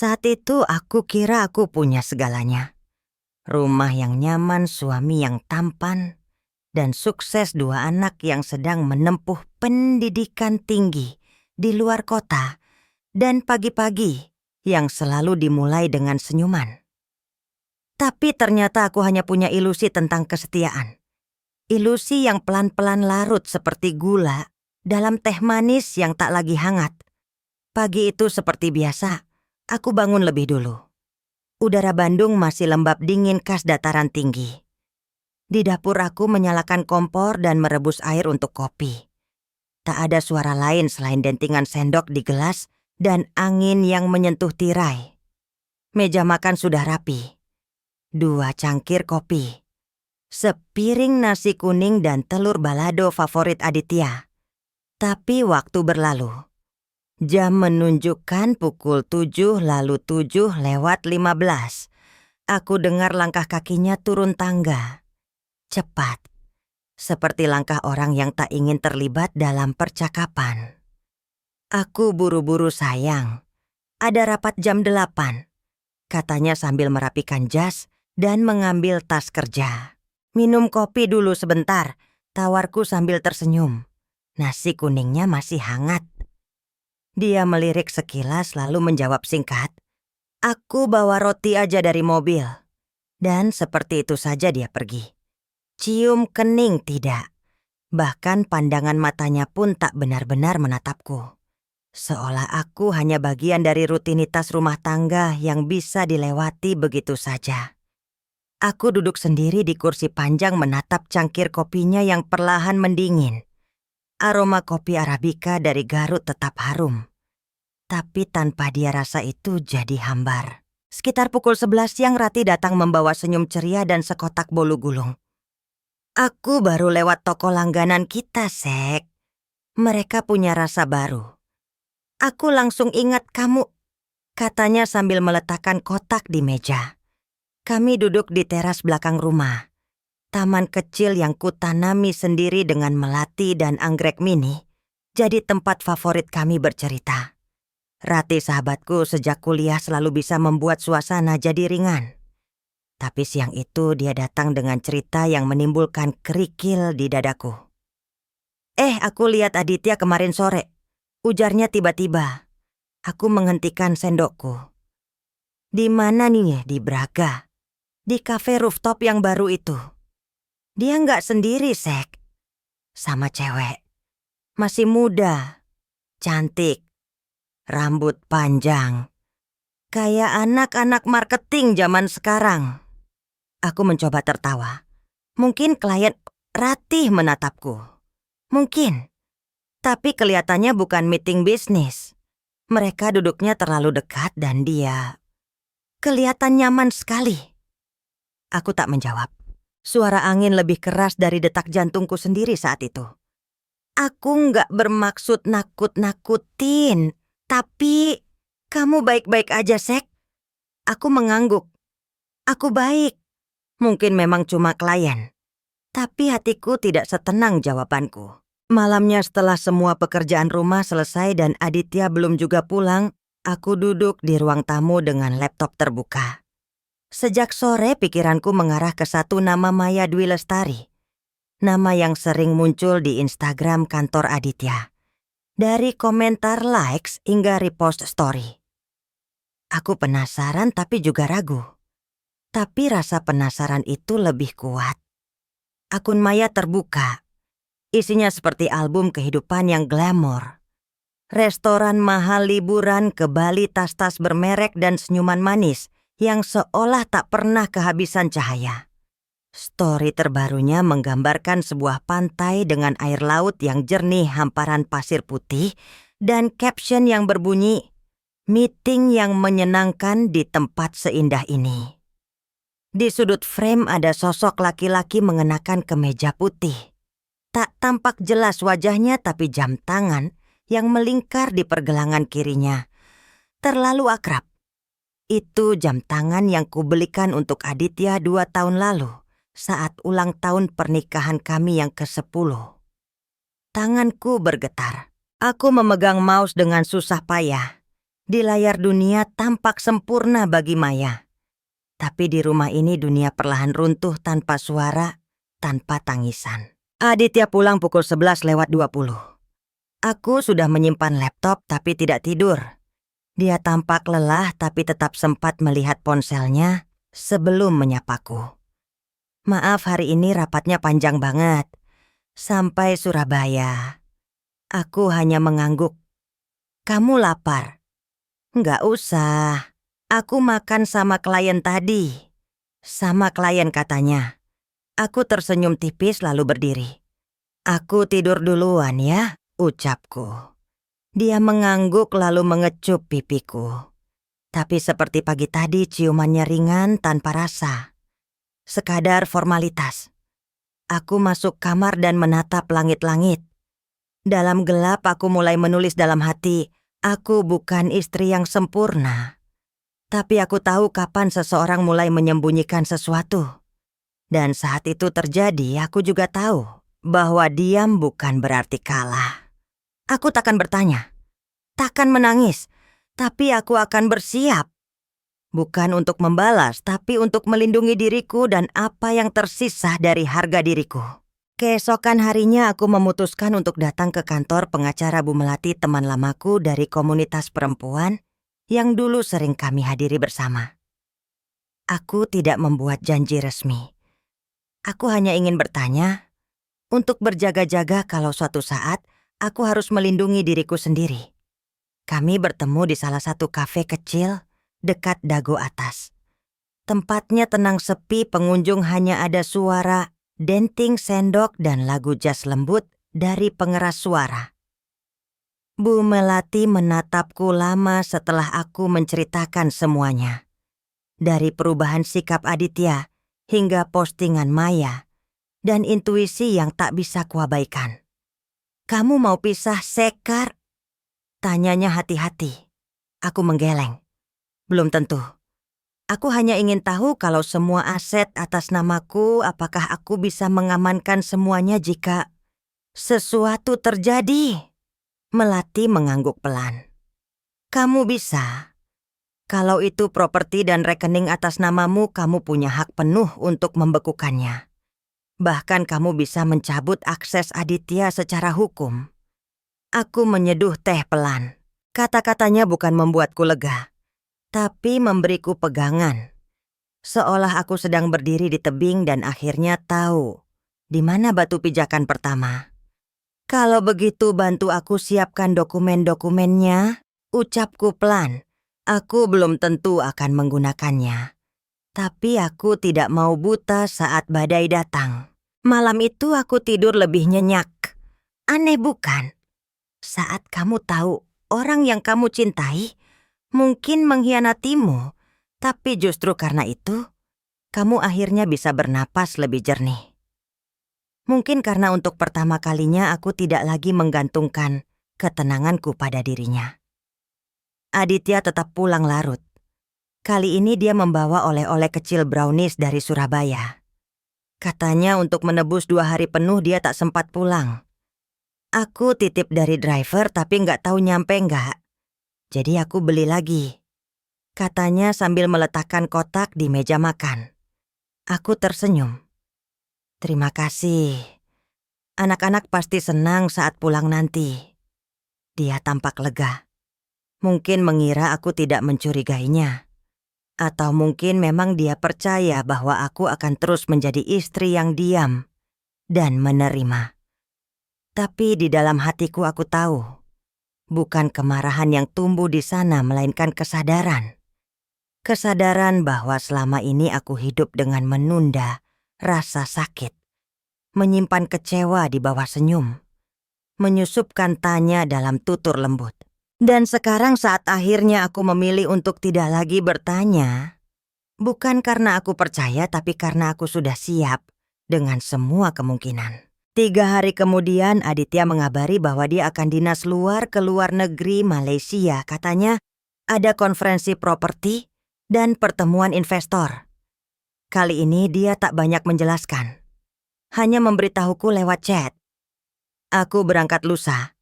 Saat itu aku kira aku punya segalanya. Rumah yang nyaman, suami yang tampan, dan sukses 2 anak yang sedang menempuh pendidikan tinggi di luar kota, dan pagi-pagi yang selalu dimulai dengan senyuman. Tapi ternyata aku hanya punya ilusi tentang kesetiaan. Ilusi yang pelan-pelan larut seperti gula dalam teh manis yang tak lagi hangat. Pagi itu seperti biasa, aku bangun lebih dulu. Udara Bandung masih lembab dingin khas dataran tinggi. Di dapur aku menyalakan kompor dan merebus air untuk kopi. Tak ada suara lain selain dentingan sendok di gelas dan angin yang menyentuh tirai. Meja makan sudah rapi. 2 cangkir kopi. Sepiring nasi kuning dan telur balado favorit Aditya. Tapi waktu berlalu. Jam menunjukkan pukul 7 lalu 7:15. Aku dengar langkah kakinya turun tangga. Cepat. Seperti langkah orang yang tak ingin terlibat dalam percakapan. Aku buru-buru sayang. Ada rapat jam 8. Katanya sambil merapikan jas dan mengambil tas kerja. Minum kopi dulu sebentar, tawarku sambil tersenyum. Nasi kuningnya masih hangat. Dia melirik sekilas lalu menjawab singkat, "Aku bawa roti aja dari mobil." Dan seperti itu saja dia pergi. Cium kening tidak. Bahkan pandangan matanya pun tak benar-benar menatapku. Seolah aku hanya bagian dari rutinitas rumah tangga yang bisa dilewati begitu saja. Aku duduk sendiri di kursi panjang menatap cangkir kopinya yang perlahan mendingin. Aroma kopi Arabica dari Garut tetap harum. Tapi tanpa dia rasa itu jadi hambar. Sekitar pukul 11 siang Rati datang membawa senyum ceria dan sekotak bolu gulung. "Aku baru lewat toko langganan kita, Sek. Mereka punya rasa baru. Aku langsung ingat kamu," katanya sambil meletakkan kotak di meja. Kami duduk di teras belakang rumah. Taman kecil yang kutanami sendiri dengan melati dan anggrek mini jadi tempat favorit kami bercerita. Rati sahabatku sejak kuliah selalu bisa membuat suasana jadi ringan. Tapi siang itu dia datang dengan cerita yang menimbulkan kerikil di dadaku. Aku lihat Aditya kemarin sore," ujarnya tiba-tiba. Aku menghentikan sendokku. "Di mana nih?" "Di Braga. Di kafe rooftop yang baru itu." "Dia nggak sendiri, Sek. Sama cewek. Masih muda. Cantik. Rambut panjang. Kayak anak-anak marketing zaman sekarang." Aku mencoba tertawa. Mungkin klien Ratih menatapku. Mungkin. Tapi kelihatannya bukan meeting bisnis. Mereka duduknya terlalu dekat dan dia kelihatan nyaman sekali. Aku tak menjawab. Suara angin lebih keras dari detak jantungku sendiri saat itu. "Aku nggak bermaksud nakut-nakutin. Tapi kamu baik-baik aja, Sek?" Aku mengangguk. "Aku baik. Mungkin memang cuma klien." Tapi hatiku tidak setenang jawabanku. Malamnya setelah semua pekerjaan rumah selesai dan Aditya belum juga pulang, aku duduk di ruang tamu dengan laptop terbuka. Sejak sore pikiranku mengarah ke satu nama, Maya Dwi Lestari. Nama yang sering muncul di Instagram kantor Aditya. Dari komentar likes hingga repost story. Aku penasaran tapi juga ragu. Tapi rasa penasaran itu lebih kuat. Akun Maya terbuka. Isinya seperti album kehidupan yang glamor. Restoran mahal, liburan ke Bali, tas-tas bermerek dan senyuman manis yang seolah tak pernah kehabisan cahaya. Story terbarunya menggambarkan sebuah pantai dengan air laut yang jernih, hamparan pasir putih, dan caption yang berbunyi, "Meeting yang menyenangkan di tempat seindah ini." Di sudut frame ada sosok laki-laki mengenakan kemeja putih. Tak tampak jelas wajahnya tapi jam tangan yang melingkar di pergelangan kirinya. Terlalu akrab. Itu jam tangan yang kubelikan untuk Aditya 2 tahun lalu saat ulang tahun pernikahan kami yang ke-10. Tanganku bergetar. Aku memegang mouse dengan susah payah. Di layar dunia tampak sempurna bagi Maya. Tapi di rumah ini dunia perlahan runtuh tanpa suara, tanpa tangisan. Aditya pulang pukul 11:20. Aku sudah menyimpan laptop tapi tidak tidur. Dia tampak lelah tapi tetap sempat melihat ponselnya sebelum menyapaku. Maaf, hari ini rapatnya panjang banget. Sampai Surabaya. Aku hanya mengangguk. Kamu lapar? Nggak usah. Aku makan sama klien tadi. Sama klien katanya. Aku tersenyum tipis lalu berdiri. Aku tidur duluan ya, ucapku. Dia mengangguk lalu mengecup pipiku. Tapi seperti pagi tadi ciumannya ringan tanpa rasa. Sekadar formalitas. Aku masuk kamar dan menatap langit-langit. Dalam gelap aku mulai menulis dalam hati, aku bukan istri yang sempurna. Tapi aku tahu kapan seseorang mulai menyembunyikan sesuatu. Dan saat itu terjadi, aku juga tahu bahwa diam bukan berarti kalah. Aku takkan bertanya, takkan menangis, tapi aku akan bersiap. Bukan untuk membalas, tapi untuk melindungi diriku dan apa yang tersisa dari harga diriku. Keesokan harinya aku memutuskan untuk datang ke kantor pengacara Bu Melati, teman lamaku dari komunitas perempuan yang dulu sering kami hadiri bersama. Aku tidak membuat janji resmi. Aku hanya ingin bertanya, untuk berjaga-jaga kalau suatu saat aku harus melindungi diriku sendiri. Kami bertemu di salah satu kafe kecil dekat Dago Atas. Tempatnya tenang sepi, pengunjung hanya ada suara denting sendok dan lagu jazz lembut dari pengeras suara. Bu Melati menatapku lama setelah aku menceritakan semuanya. Dari perubahan sikap Aditya hingga postingan Maya dan intuisi yang tak bisa kuabaikan. Kamu mau pisah, Sekar? Tanyanya hati-hati. Aku menggeleng. Belum tentu. Aku hanya ingin tahu kalau semua aset atas namaku, apakah aku bisa mengamankan semuanya jika sesuatu terjadi? Melati mengangguk pelan. Kamu bisa. Kalau itu properti dan rekening atas namamu, kamu punya hak penuh untuk membekukannya. Bahkan kamu bisa mencabut akses Aditya secara hukum. Aku menyeduh teh pelan. Kata-katanya bukan membuatku lega, tapi memberiku pegangan. Seolah aku sedang berdiri di tebing dan akhirnya tahu di mana batu pijakan pertama. Kalau begitu bantu aku siapkan dokumen-dokumennya, ucapku pelan. Aku belum tentu akan menggunakannya. Tapi aku tidak mau buta saat badai datang. Malam itu aku tidur lebih nyenyak. Aneh bukan? Saat kamu tahu orang yang kamu cintai mungkin mengkhianatimu, tapi justru karena itu, kamu akhirnya bisa bernapas lebih jernih. Mungkin karena untuk pertama kalinya aku tidak lagi menggantungkan ketenanganku pada dirinya. Aditya tetap pulang larut. Kali ini dia membawa oleh-oleh kecil brownies dari Surabaya. Katanya untuk menebus 2 hari penuh dia tak sempat pulang. Aku titip dari driver tapi nggak tahu nyampe nggak. Jadi aku beli lagi. Katanya sambil meletakkan kotak di meja makan. Aku tersenyum. Terima kasih. Anak-anak pasti senang saat pulang nanti. Dia tampak lega. Mungkin mengira aku tidak mencurigainya. Atau mungkin memang dia percaya bahwa aku akan terus menjadi istri yang diam dan menerima. Tapi di dalam hatiku aku tahu, bukan kemarahan yang tumbuh di sana melainkan kesadaran. Kesadaran bahwa selama ini aku hidup dengan menunda rasa sakit, menyimpan kecewa di bawah senyum, menyusupkan tanya dalam tutur lembut. Dan sekarang saat akhirnya aku memilih untuk tidak lagi bertanya, bukan karena aku percaya tapi karena aku sudah siap dengan semua kemungkinan. 3 hari kemudian Aditya mengabari bahwa dia akan dinas luar ke luar negeri Malaysia. Katanya ada konferensi properti dan pertemuan investor. Kali ini dia tak banyak menjelaskan. Hanya memberitahuku lewat chat. Aku berangkat lusa.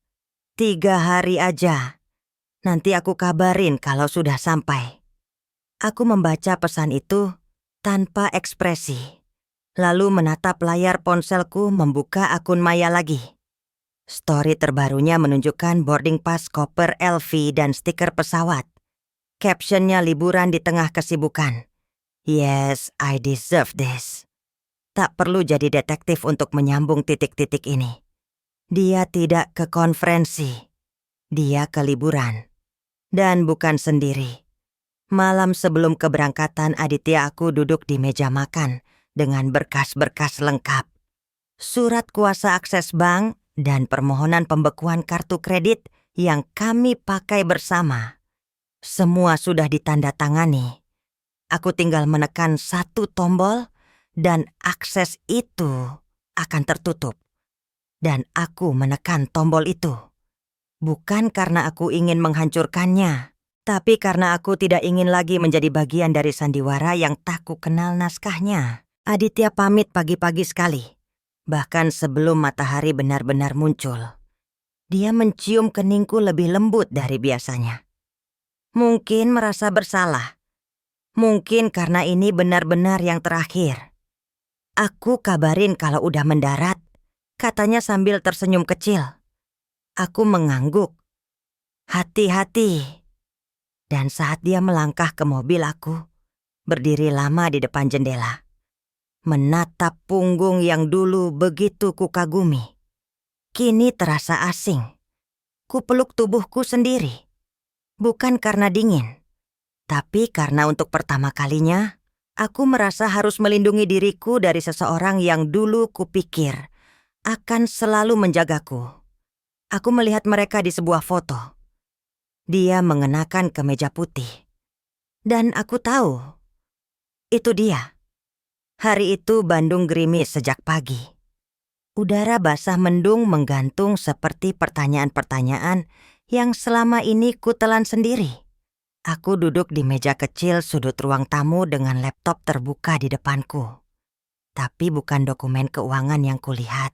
3 hari aja. Nanti aku kabarin kalau sudah sampai." Aku membaca pesan itu tanpa ekspresi, lalu menatap layar ponselku membuka akun Maya lagi. Story terbarunya menunjukkan boarding pass koper LV dan stiker pesawat. Captionnya liburan di tengah kesibukan. "Yes, I deserve this." Tak perlu jadi detektif untuk menyambung titik-titik ini. Dia tidak ke konferensi. Dia ke liburan. Dan bukan sendiri. Malam sebelum keberangkatan Aditya, aku duduk di meja makan dengan berkas-berkas lengkap. Surat kuasa akses bank dan permohonan pembekuan kartu kredit yang kami pakai bersama. Semua sudah ditandatangani. Aku tinggal menekan satu tombol dan akses itu akan tertutup. Dan aku menekan tombol itu. Bukan karena aku ingin menghancurkannya, tapi karena aku tidak ingin lagi menjadi bagian dari sandiwara yang tak ku kenal naskahnya. Aditya pamit pagi-pagi sekali, bahkan sebelum matahari benar-benar muncul. Dia mencium keningku lebih lembut dari biasanya. Mungkin merasa bersalah. Mungkin karena ini benar-benar yang terakhir. "Aku kabarin kalau udah mendarat," katanya sambil tersenyum kecil. Aku mengangguk. "Hati-hati." Dan saat dia melangkah ke mobil, aku berdiri lama di depan jendela, menatap punggung yang dulu begitu kukagumi. Kini terasa asing. Kupeluk tubuhku sendiri. Bukan karena dingin, tapi karena untuk pertama kalinya aku merasa harus melindungi diriku dari seseorang yang dulu kupikir akan selalu menjagaku. Aku melihat mereka di sebuah foto. Dia mengenakan kemeja putih. Dan aku tahu, itu dia. Hari itu Bandung gerimis sejak pagi. Udara basah mendung menggantung seperti pertanyaan-pertanyaan yang selama ini kutelan sendiri. Aku duduk di meja kecil sudut ruang tamu dengan laptop terbuka di depanku. Tapi bukan dokumen keuangan yang kulihat.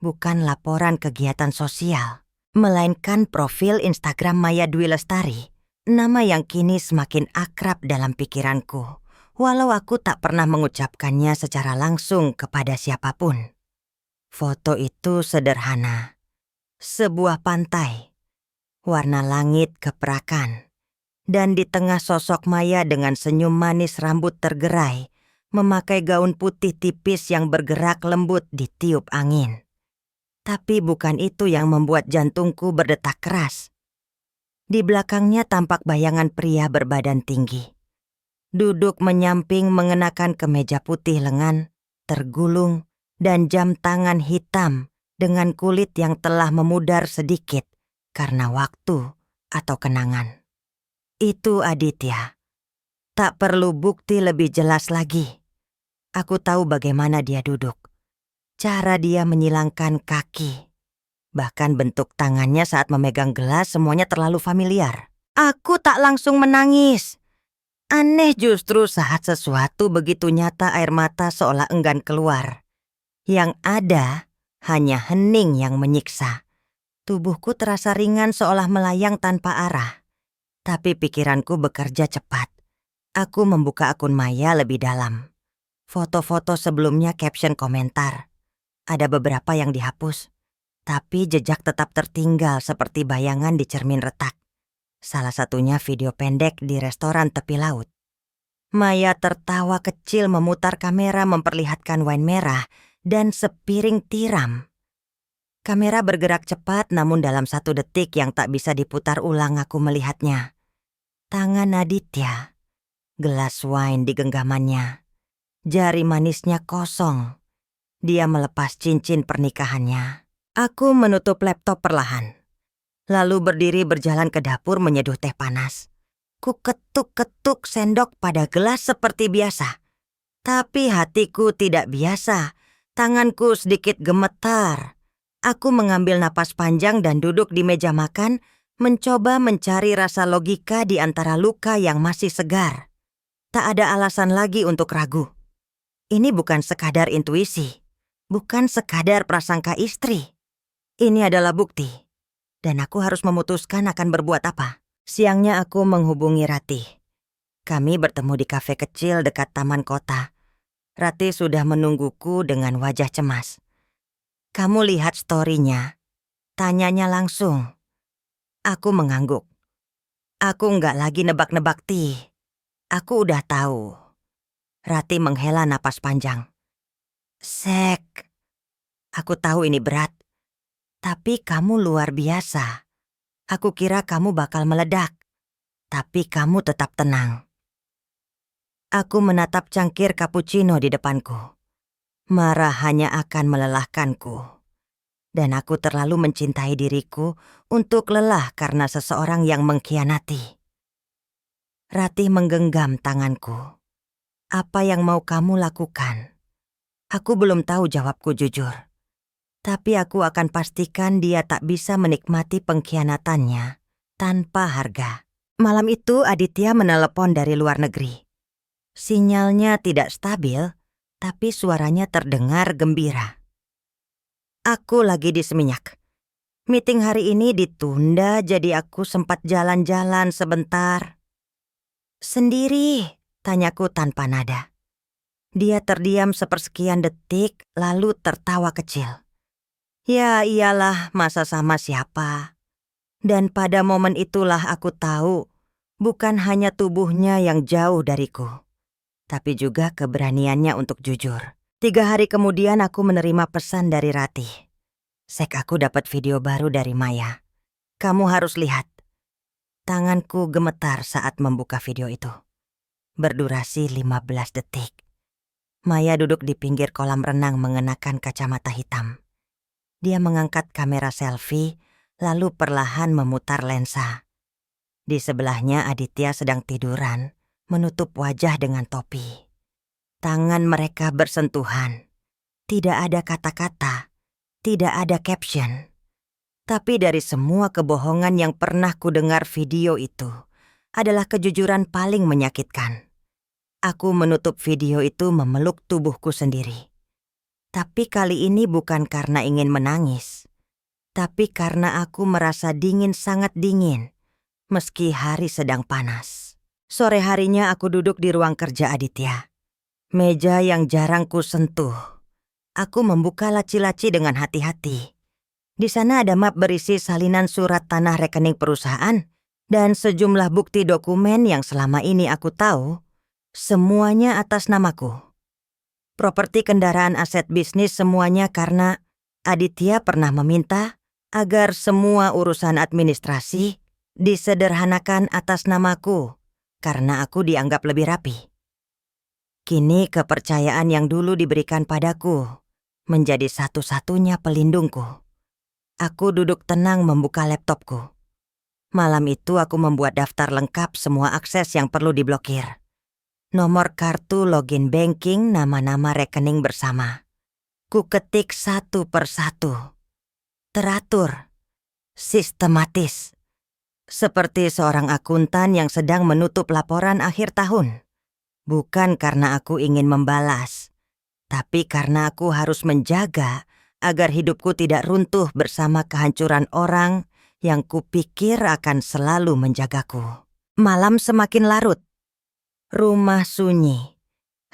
Bukan laporan kegiatan sosial, melainkan profil Instagram Maya Dwi Lestari, nama yang kini semakin akrab dalam pikiranku, walau aku tak pernah mengucapkannya secara langsung kepada siapapun. Foto itu sederhana. Sebuah pantai, warna langit keperakan, dan di tengah sosok Maya dengan senyum manis rambut tergerai, memakai gaun putih tipis yang bergerak lembut ditiup angin. Tapi bukan itu yang membuat jantungku berdetak keras. Di belakangnya tampak bayangan pria berbadan tinggi. Duduk menyamping mengenakan kemeja putih lengan, tergulung, dan jam tangan hitam dengan kulit yang telah memudar sedikit karena waktu atau kenangan. Itu Aditya. Tak perlu bukti lebih jelas lagi. Aku tahu bagaimana dia duduk. Cara dia menyilangkan kaki. Bahkan bentuk tangannya saat memegang gelas semuanya terlalu familiar. Aku tak langsung menangis. Aneh justru saat sesuatu begitu nyata air mata seolah enggan keluar. Yang ada hanya hening yang menyiksa. Tubuhku terasa ringan seolah melayang tanpa arah. Tapi pikiranku bekerja cepat. Aku membuka akun Maya lebih dalam. Foto-foto sebelumnya caption komentar. Ada beberapa yang dihapus, tapi jejak tetap tertinggal seperti bayangan di cermin retak. Salah satunya video pendek di restoran tepi laut. Maya tertawa kecil memutar kamera memperlihatkan wine merah dan sepiring tiram. Kamera bergerak cepat namun dalam 1 detik yang tak bisa diputar ulang aku melihatnya. Tangan Aditya, gelas wine di genggamannya, jari manisnya kosong. Dia melepas cincin pernikahannya. Aku menutup laptop perlahan. Lalu berdiri berjalan ke dapur menyeduh teh panas. Ku ketuk-ketuk sendok pada gelas seperti biasa. Tapi hatiku tidak biasa. Tanganku sedikit gemetar. Aku mengambil napas panjang dan duduk di meja makan, mencoba mencari rasa logika di antara luka yang masih segar. Tak ada alasan lagi untuk ragu. Ini bukan sekadar intuisi. Bukan sekadar prasangka istri. Ini adalah bukti. dan aku harus memutuskan akan berbuat apa. Siangnya aku menghubungi Ratih. Kami bertemu di kafe kecil dekat taman kota. Ratih sudah menungguku dengan wajah cemas. "Kamu lihat story-nya?" Tanyanya langsung. Aku mengangguk. Aku nggak lagi nebak-nebak Ti. Aku udah tahu. Ratih menghela napas panjang. "Sek, aku tahu ini berat. Tapi kamu luar biasa. Aku kira kamu bakal meledak. Tapi kamu tetap tenang." Aku menatap cangkir cappuccino di depanku. Marah hanya akan melelahkanku. Dan aku terlalu mencintai diriku untuk lelah karena seseorang yang mengkhianati. Ratih menggenggam tanganku. "Apa yang mau kamu lakukan?" Aku belum tahu jawabku jujur. Tapi aku akan pastikan dia tak bisa menikmati pengkhianatannya tanpa harga. Malam itu Aditya menelepon dari luar negeri. Sinyalnya tidak stabil, tapi suaranya terdengar gembira. "Aku lagi di Seminyak. Meeting hari ini ditunda, jadi aku sempat jalan-jalan sebentar." "Sendiri?" tanyaku tanpa nada. Dia terdiam sepersekian detik, lalu tertawa kecil. "Ya iyalah, masa sama siapa?" Dan pada momen itulah aku tahu, bukan hanya tubuhnya yang jauh dariku, tapi juga keberaniannya untuk jujur. 3 hari kemudian aku menerima pesan dari Ratih. "Sek, aku dapat video baru dari Maya. Kamu harus lihat." Tanganku gemetar saat membuka video itu. Berdurasi 15 detik. Maya duduk di pinggir kolam renang mengenakan kacamata hitam. Dia mengangkat kamera selfie, lalu perlahan memutar lensa. Di sebelahnya Aditya sedang tiduran, menutup wajah dengan topi. Tangan mereka bersentuhan. Tidak ada kata-kata, tidak ada caption. Tapi dari semua kebohongan yang pernah kudengar, video itu adalah kejujuran paling menyakitkan. Aku menutup video itu memeluk tubuhku sendiri. Tapi kali ini bukan karena ingin menangis, tapi karena aku merasa dingin, sangat dingin, meski hari sedang panas. Sore harinya aku duduk di ruang kerja Aditya. Meja yang jarang ku sentuh. Aku membuka laci-laci dengan hati-hati. Di sana ada map berisi salinan surat tanah rekening perusahaan dan sejumlah bukti dokumen yang selama ini aku tahu semuanya atas namaku. Properti, kendaraan, aset bisnis, semuanya karena Aditya pernah meminta agar semua urusan administrasi disederhanakan atas namaku karena aku dianggap lebih rapi. Kini kepercayaan yang dulu diberikan padaku menjadi satu-satunya pelindungku. Aku duduk tenang membuka laptopku. Malam itu aku membuat daftar lengkap semua akses yang perlu diblokir. Nomor kartu, login banking, nama-nama rekening bersama. Ku ketik satu persatu. Teratur. Sistematis. Seperti seorang akuntan yang sedang menutup laporan akhir tahun. Bukan karena aku ingin membalas, tapi karena aku harus menjaga agar hidupku tidak runtuh bersama kehancuran orang yang kupikir akan selalu menjagaku. Malam semakin larut. Rumah sunyi.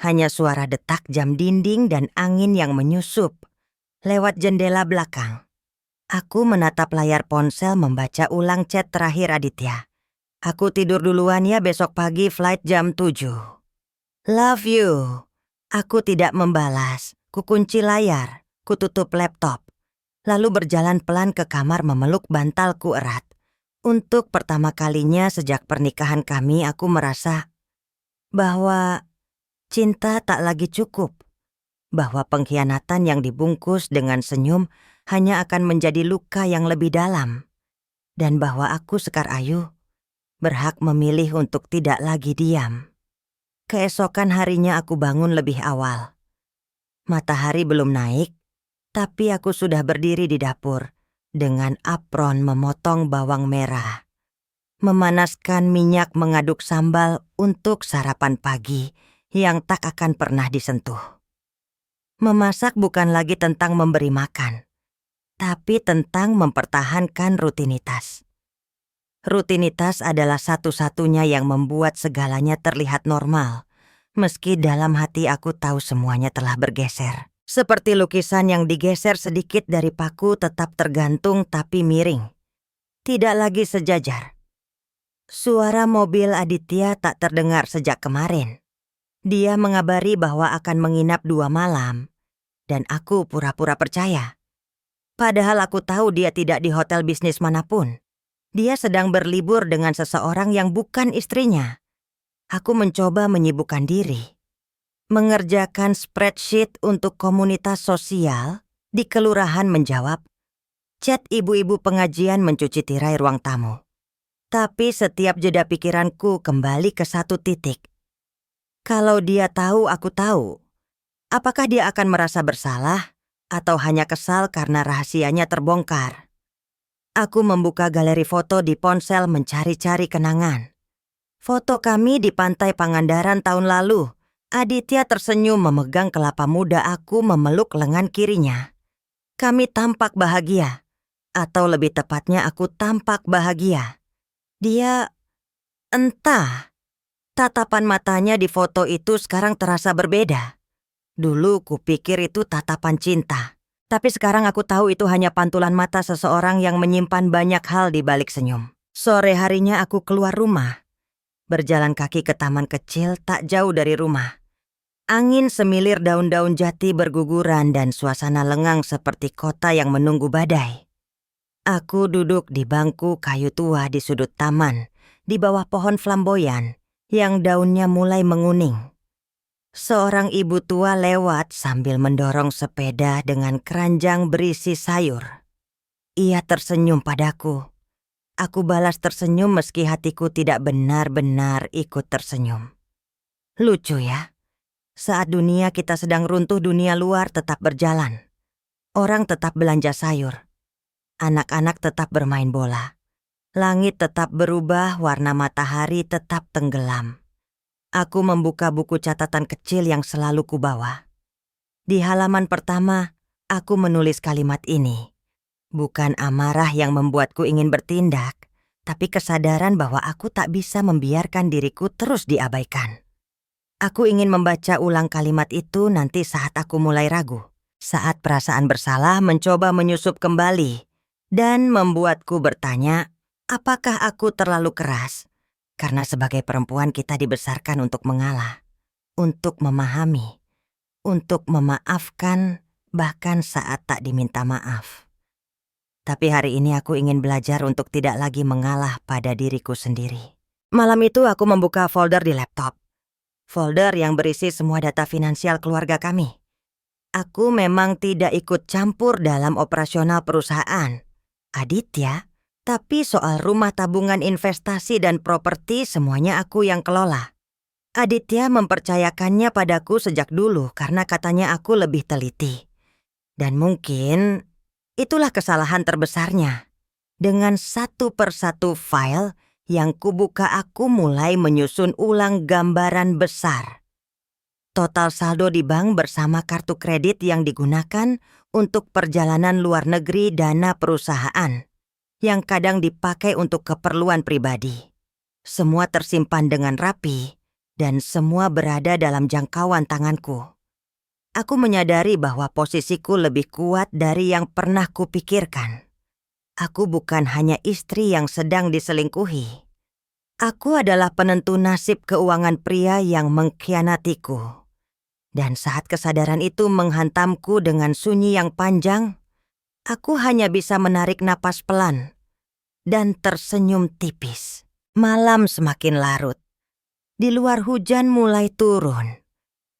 Hanya suara detak jam dinding dan angin yang menyusup lewat jendela belakang. Aku menatap layar ponsel membaca ulang chat terakhir Aditya. "Aku tidur duluan ya, besok pagi flight jam 7. Love you." Aku tidak membalas. Kukunci layar, kututup laptop. Lalu berjalan pelan ke kamar memeluk bantalku erat. Untuk pertama kalinya sejak pernikahan kami, aku merasa bahwa cinta tak lagi cukup, bahwa pengkhianatan yang dibungkus dengan senyum hanya akan menjadi luka yang lebih dalam, dan bahwa aku, Sekar Ayu, berhak memilih untuk tidak lagi diam. Keesokan harinya aku bangun lebih awal. Matahari belum naik, tapi aku sudah berdiri di dapur dengan apron memotong bawang merah, memanaskan minyak, mengaduk sambal untuk sarapan pagi yang tak akan pernah disentuh. Memasak bukan lagi tentang memberi makan, tapi tentang mempertahankan rutinitas. Rutinitas adalah satu-satunya yang membuat segalanya terlihat normal, meski dalam hati aku tahu semuanya telah bergeser. Seperti lukisan yang digeser sedikit dari paku tetap tergantung tapi miring. Tidak lagi sejajar. Suara mobil Aditya tak terdengar sejak kemarin. Dia mengabari bahwa akan menginap 2 malam, dan aku pura-pura percaya. Padahal aku tahu dia tidak di hotel bisnis manapun. Dia sedang berlibur dengan seseorang yang bukan istrinya. Aku mencoba menyibukkan diri. Mengerjakan spreadsheet untuk komunitas sosial di kelurahan menjawab. Chat ibu-ibu pengajian mencuci tirai ruang tamu. Tapi setiap jeda pikiranku kembali ke satu titik. Kalau dia tahu aku tahu, apakah dia akan merasa bersalah atau hanya kesal karena rahasianya terbongkar? Aku membuka galeri foto di ponsel mencari-cari kenangan. Foto kami di pantai Pangandaran tahun lalu. Aditya tersenyum memegang kelapa muda aku memeluk lengan kirinya. Kami tampak bahagia, atau lebih tepatnya aku tampak bahagia. Dia, entah, tatapan matanya di foto itu sekarang terasa berbeda. Dulu kupikir itu tatapan cinta, tapi sekarang aku tahu itu hanya pantulan mata seseorang yang menyimpan banyak hal di balik senyum. Sore harinya aku keluar rumah, berjalan kaki ke taman kecil tak jauh dari rumah. Angin semilir daun-daun jati berguguran dan suasana lengang seperti kota yang menunggu badai. Aku duduk di bangku kayu tua di sudut taman, di bawah pohon flamboyan yang daunnya mulai menguning. Seorang ibu tua lewat sambil mendorong sepeda dengan keranjang berisi sayur. Ia tersenyum padaku. Aku balas tersenyum meski hatiku tidak benar-benar ikut tersenyum. Lucu ya, saat dunia kita sedang runtuh, dunia luar tetap berjalan. Orang tetap belanja sayur. Anak-anak tetap bermain bola. Langit tetap berubah, warna matahari tetap tenggelam. Aku membuka buku catatan kecil yang selalu kubawa. Di halaman pertama, aku menulis kalimat ini. Bukan amarah yang membuatku ingin bertindak, tapi kesadaran bahwa aku tak bisa membiarkan diriku terus diabaikan. Aku ingin membaca ulang kalimat itu nanti saat aku mulai ragu. Saat perasaan bersalah mencoba menyusup kembali. Dan membuatku bertanya, apakah aku terlalu keras? Karena sebagai perempuan kita dibesarkan untuk mengalah, untuk memahami, untuk memaafkan bahkan saat tak diminta maaf. Tapi hari ini aku ingin belajar untuk tidak lagi mengalah pada diriku sendiri. Malam itu aku membuka folder di laptop. Folder yang berisi semua data finansial keluarga kami. Aku memang tidak ikut campur dalam operasional perusahaan Aditya, tapi soal rumah tabungan investasi dan properti semuanya aku yang kelola. Aditya mempercayakannya padaku sejak dulu karena katanya aku lebih teliti. Dan mungkin itulah kesalahan terbesarnya. Dengan satu persatu file yang kubuka aku mulai menyusun ulang gambaran besar. Total saldo di bank bersama kartu kredit yang digunakan untuk perjalanan luar negeri, dana perusahaan yang kadang dipakai untuk keperluan pribadi. Semua tersimpan dengan rapi dan semua berada dalam jangkauan tanganku. Aku menyadari bahwa posisiku lebih kuat dari yang pernah kupikirkan. Aku bukan hanya istri yang sedang diselingkuhi. Aku adalah penentu nasib keuangan pria yang mengkhianatiku. Dan saat kesadaran itu menghantamku dengan sunyi yang panjang, aku hanya bisa menarik napas pelan dan tersenyum tipis. Malam semakin larut. Di luar hujan mulai turun.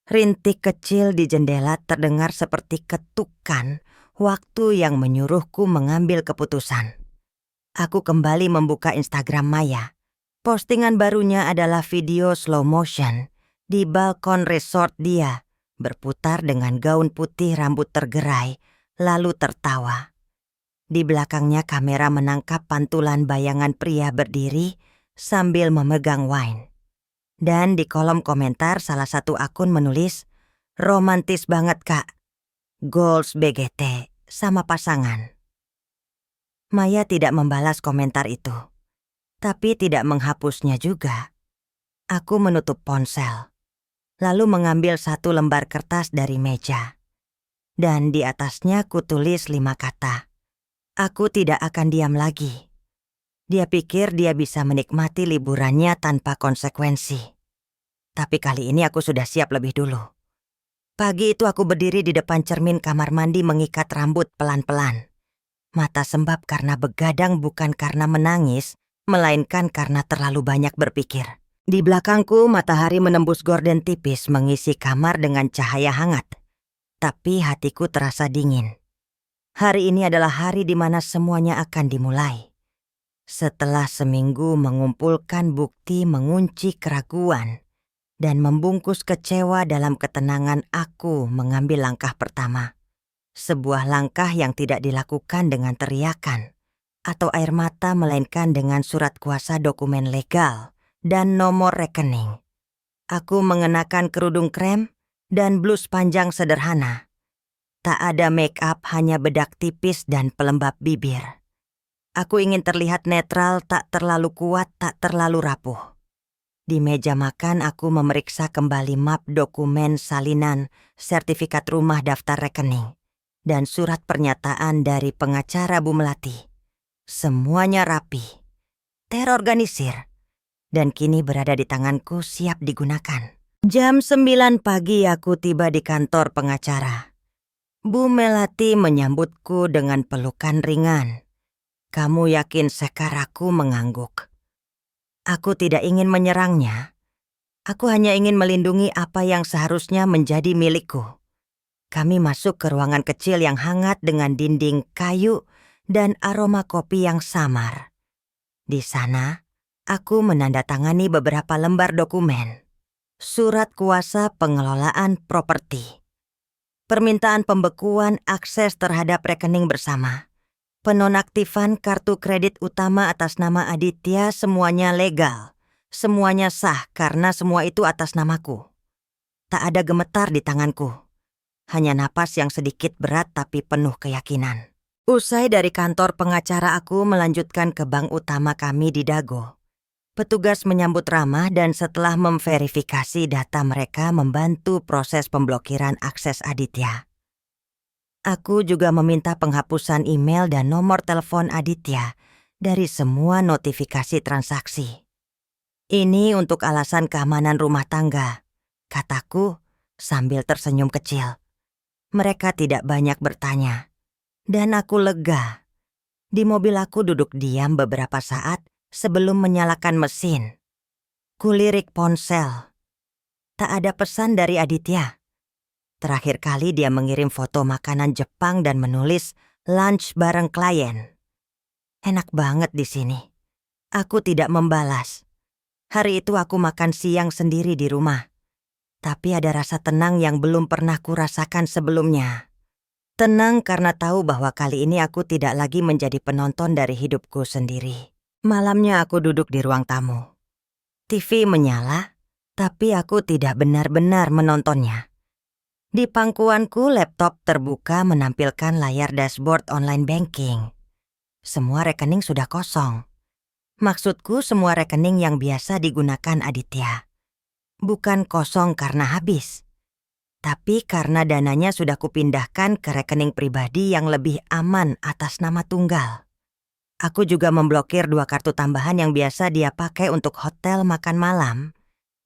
Rintik kecil di jendela terdengar seperti ketukan waktu yang menyuruhku mengambil keputusan. Aku kembali membuka Instagram Maya. Postingan barunya adalah video slow motion di balkon resort dia, berputar dengan gaun putih rambut tergerai, lalu tertawa. Di belakangnya kamera menangkap pantulan bayangan pria berdiri sambil memegang wine. Dan di kolom komentar salah satu akun menulis, "Romantis banget kak, goals BGT sama pasangan." Maya tidak membalas komentar itu, tapi tidak menghapusnya juga. Aku menutup ponsel, lalu mengambil satu lembar kertas dari meja. Dan di atasnya kutulis 5 kata. Aku tidak akan diam lagi. Dia pikir dia bisa menikmati liburannya tanpa konsekuensi. Tapi kali ini aku sudah siap lebih dulu. Pagi itu aku berdiri di depan cermin kamar mandi mengikat rambut pelan-pelan. Mata sembab karena begadang bukan karena menangis, melainkan karena terlalu banyak berpikir. Di belakangku matahari menembus gorden tipis mengisi kamar dengan cahaya hangat. Tapi hatiku terasa dingin. Hari ini adalah hari di mana semuanya akan dimulai. Setelah seminggu mengumpulkan bukti mengunci keraguan dan membungkus kecewa dalam ketenangan, aku mengambil langkah pertama. Sebuah langkah yang tidak dilakukan dengan teriakan atau air mata, melainkan dengan surat kuasa dokumen legal dan nomor rekening. Aku mengenakan kerudung krem dan blus panjang sederhana. Tak ada make up, hanya bedak tipis dan pelembab bibir. Aku ingin terlihat netral, tak terlalu kuat, tak terlalu rapuh. Di meja makan aku memeriksa kembali map dokumen salinan, sertifikat rumah, daftar rekening, dan surat pernyataan dari pengacara Bu Melati. Semuanya rapi, terorganisir, dan kini berada di tanganku siap digunakan. Jam 9 pagi aku tiba di kantor pengacara. Bu Melati menyambutku dengan pelukan ringan. "Kamu yakin?" Sekar aku mengangguk. Aku tidak ingin menyerangnya. Aku hanya ingin melindungi apa yang seharusnya menjadi milikku. Kami masuk ke ruangan kecil yang hangat dengan dinding kayu dan aroma kopi yang samar. Di sana, aku menandatangani beberapa lembar dokumen. Surat kuasa pengelolaan properti, permintaan pembekuan akses terhadap rekening bersama, penonaktifan kartu kredit utama atas nama Aditya. Semuanya legal, semuanya sah karena semua itu atas namaku. Tak ada gemetar di tanganku, hanya napas yang sedikit berat tapi penuh keyakinan. Usai dari kantor pengacara, aku melanjutkan ke bank utama kami di Dago. Petugas menyambut ramah dan setelah memverifikasi data mereka membantu proses pemblokiran akses Aditya. Aku juga meminta penghapusan email dan nomor telepon Aditya dari semua notifikasi transaksi. "Ini untuk alasan keamanan rumah tangga," kataku sambil tersenyum kecil. Mereka tidak banyak bertanya, dan aku lega. Di mobil aku duduk diam beberapa saat sebelum menyalakan mesin. Kulirik ponsel. Tak ada pesan dari Aditya. Terakhir kali dia mengirim foto makanan Jepang dan menulis lunch bareng klien. Enak banget di sini. Aku tidak membalas. Hari itu aku makan siang sendiri di rumah. Tapi ada rasa tenang yang belum pernah kurasakan sebelumnya. Tenang karena tahu bahwa kali ini aku tidak lagi menjadi penonton dari hidupku sendiri. Malamnya aku duduk di ruang tamu. TV menyala, tapi aku tidak benar-benar menontonnya. Di pangkuanku, laptop terbuka menampilkan layar dashboard online banking. Semua rekening sudah kosong. Maksudku, semua rekening yang biasa digunakan Aditya. Bukan kosong karena habis, tapi karena dananya sudah kupindahkan ke rekening pribadi yang lebih aman atas nama tunggal. Aku juga memblokir 2 kartu tambahan yang biasa dia pakai untuk hotel makan malam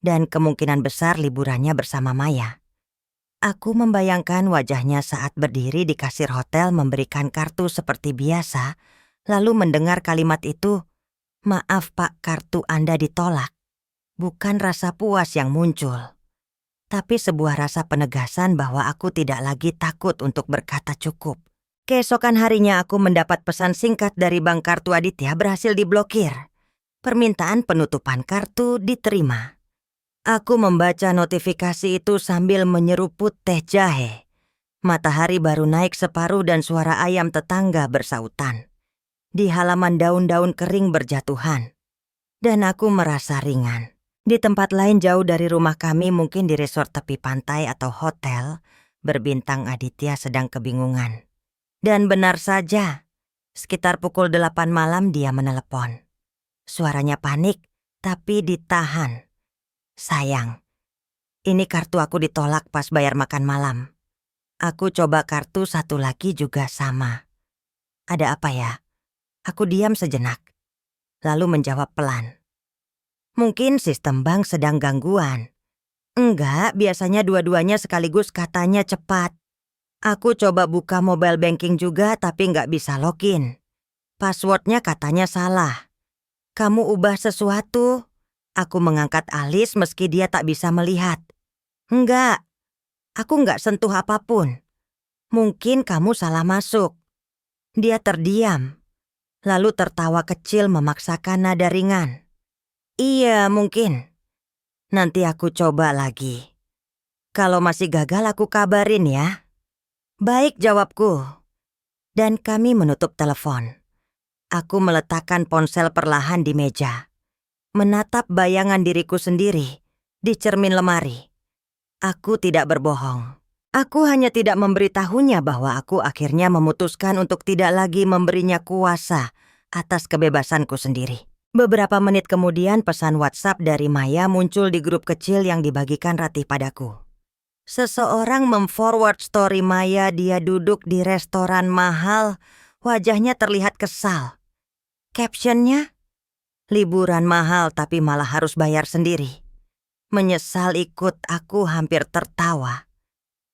dan kemungkinan besar liburannya bersama Maya. Aku membayangkan wajahnya saat berdiri di kasir hotel memberikan kartu seperti biasa, lalu mendengar kalimat itu, "Maaf Pak, kartu Anda ditolak." Bukan rasa puas yang muncul, tapi sebuah rasa penegasan bahwa aku tidak lagi takut untuk berkata cukup. Keesokan harinya aku mendapat pesan singkat dari bank, kartu Aditya berhasil diblokir. Permintaan penutupan kartu diterima. Aku membaca notifikasi itu sambil menyeruput teh jahe. Matahari baru naik separuh dan suara ayam tetangga bersautan. Di halaman daun-daun kering berjatuhan. Dan aku merasa ringan. Di tempat lain jauh dari rumah kami, mungkin di resort tepi pantai atau hotel berbintang, Aditya sedang kebingungan. Dan benar saja, Sekitar pukul 8 malam dia menelepon. Suaranya panik, tapi ditahan. Sayang, ini kartu aku ditolak pas bayar makan malam. Aku coba kartu satu lagi juga sama. Ada apa ya? Aku diam sejenak, lalu menjawab pelan. Mungkin sistem bank sedang gangguan. Enggak, biasanya dua-duanya sekaligus katanya cepat. Aku coba buka mobile banking juga tapi nggak bisa login. Passwordnya katanya salah. Kamu ubah sesuatu? Aku mengangkat alis meski dia tak bisa melihat. Enggak, aku nggak sentuh apapun. Mungkin kamu salah masuk. Dia terdiam, lalu tertawa kecil memaksakan nada ringan. Iya, mungkin. Nanti aku coba lagi. Kalau masih gagal aku kabarin ya. Baik, jawabku. Dan kami menutup telepon. Aku meletakkan ponsel perlahan di meja. Menatap bayangan diriku sendiri di cermin lemari. Aku tidak berbohong. Aku hanya tidak memberitahunya bahwa aku akhirnya memutuskan untuk tidak lagi memberinya kuasa atas kebebasanku sendiri. Beberapa menit kemudian pesan WhatsApp dari Maya muncul di grup kecil yang dibagikan Ratih padaku. Seseorang memforward story Maya, dia duduk di restoran mahal, wajahnya terlihat kesal. Captionnya, liburan mahal tapi malah harus bayar sendiri. Menyesal ikut, aku hampir tertawa.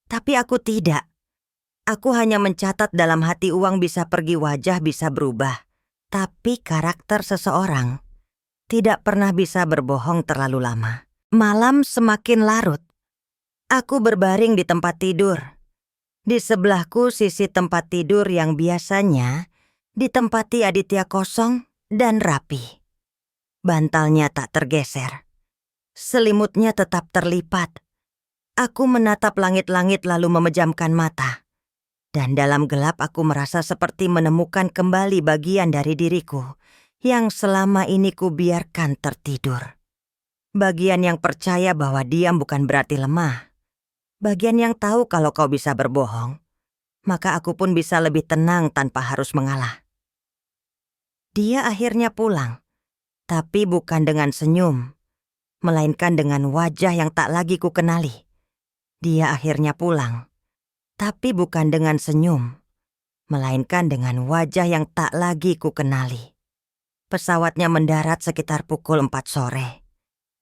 Tapi aku tidak. Aku hanya mencatat dalam hati, uang bisa pergi, wajah bisa berubah. Tapi karakter seseorang tidak pernah bisa berbohong terlalu lama. Malam semakin larut. Aku berbaring di tempat tidur. Di sebelahku sisi tempat tidur yang biasanya ditempati Aditya kosong dan rapi. Bantalnya tak tergeser. Selimutnya tetap terlipat. Aku menatap langit-langit lalu memejamkan mata. Dan dalam gelap aku merasa seperti menemukan kembali bagian dari diriku yang selama ini kubiarkan tertidur. Bagian yang percaya bahwa diam bukan berarti lemah. Bagian yang tahu kalau kau bisa berbohong, maka aku pun bisa lebih tenang tanpa harus mengalah. Dia akhirnya pulang, tapi bukan dengan senyum, melainkan dengan wajah yang tak lagi kukenali. Dia akhirnya pulang, tapi bukan dengan senyum, melainkan dengan wajah yang tak lagi kukenali. Pesawatnya mendarat sekitar pukul 4 sore.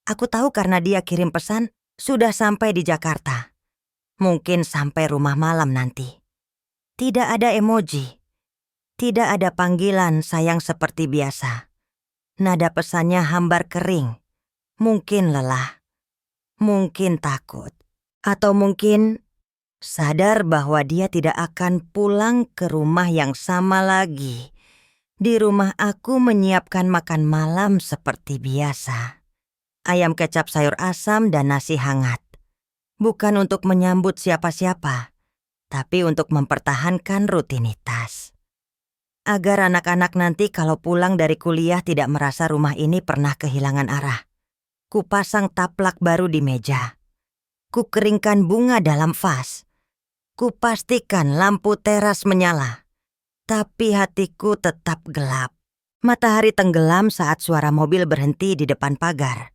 Aku tahu karena dia kirim pesan sudah sampai di Jakarta. Mungkin sampai rumah malam nanti. Tidak ada emoji. Tidak ada panggilan sayang seperti biasa. Nada pesannya hambar kering. Mungkin lelah. Mungkin takut. Atau mungkin sadar bahwa dia tidak akan pulang ke rumah yang sama lagi. Di rumah aku menyiapkan makan malam seperti biasa. Ayam kecap sayur asam dan nasi hangat. Bukan untuk menyambut siapa-siapa, tapi untuk mempertahankan rutinitas. Agar anak-anak nanti kalau pulang dari kuliah tidak merasa rumah ini pernah kehilangan arah. Kupasang taplak baru di meja. Kukeringkan bunga dalam vas. Kupastikan lampu teras menyala. Tapi hatiku tetap gelap. Matahari tenggelam saat suara mobil berhenti di depan pagar.